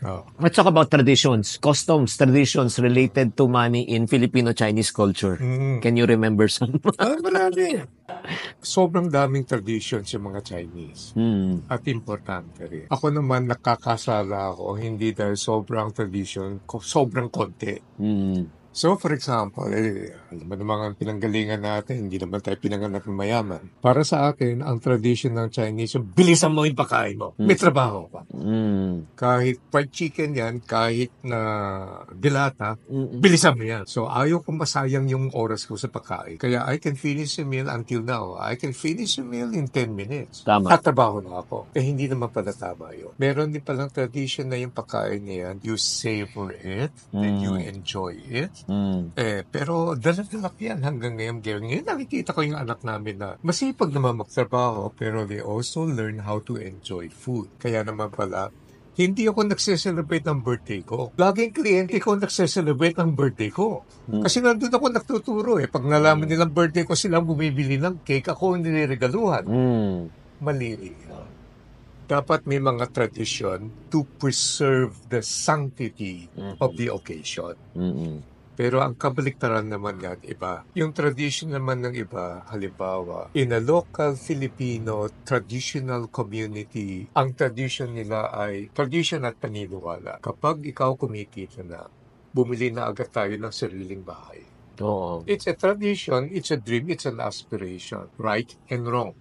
Oh. Let's talk about traditions, customs, traditions related to money in Filipino-Chinese culture. Mm. Can you remember some? Marami. Sobrang daming traditions yung mga Chinese. At importante rin. Ako naman nakakasala ako, hindi dahil sobrang tradition, sobrang konti. So, for example, alam mo naman ang pinanggalingan natin, hindi naman tayo pinanganak ng mayaman. Para sa akin, ang tradition ng Chinese, yung bilisan mo yung pagkain mo. May trabaho ka. Kahit fried chicken yan, kahit na dilata, bilisan mo yan. So, ayaw kong masayang yung oras ko sa pagkain. Kaya I can finish a meal until now. I can finish a meal in 10 minutes. Tama. Tatrabaho na ako. Hindi naman pala tama yun. Meron din palang tradition na yung pagkain na yan, you savor it, and you enjoy it. Pero dala-dala yan hanggang ngayon. Ngayon nakikita ko yung anak namin na masipag naman magtrabaho, pero they also learn how to enjoy food. Kaya naman pala, hindi ako nagse-celebrate ng birthday ko. Laging kliyente ko nagse-celebrate ng birthday ko. Kasi nandun ako nagtuturo eh. Pag nalaman nilang birthday ko, silang bumibili ng cake, ako hindi niregaluhan. Mali rin. Dapat may mga tradition to preserve the sanctity of the occasion. Pero ang kabaliktaran naman yan, iba. Yung tradition naman ng iba, halimbawa, in a local Filipino traditional community, ang tradition nila ay tradition at paniniwala. Kapag ikaw kumikita na, bumili na agad tayo ng sariling bahay. Oo. It's a tradition, it's a dream, it's an aspiration. Right and wrong.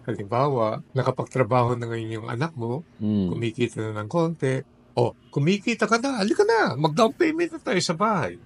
Halimbawa, nakapagtrabaho na ngayon yung anak mo, kumikita na ng konti, kumikita ka na, halika na, mag-down payment na tayo sa bahay.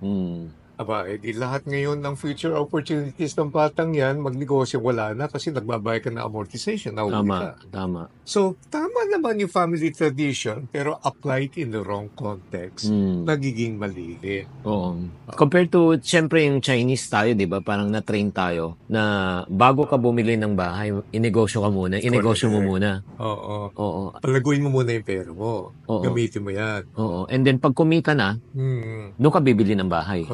Aba, di lahat ngayon ng future opportunities ng batang yan, magnegosyo wala na kasi nagbabayad ka na amortization, nauwi ka. Tama. So, tama naman yung family tradition, pero applied in the wrong context, nagiging mali din. Oo. Compared to, siyempre yung Chinese tayo, di ba? Parang na-train tayo na bago ka bumili ng bahay, inegosyo ka muna, inegosyo mo muna. Oo. Palaguin mo muna yung pera mo. Gamitin mo yan. Oo. And then, pag kumita na, doon ka bibili ng bahay.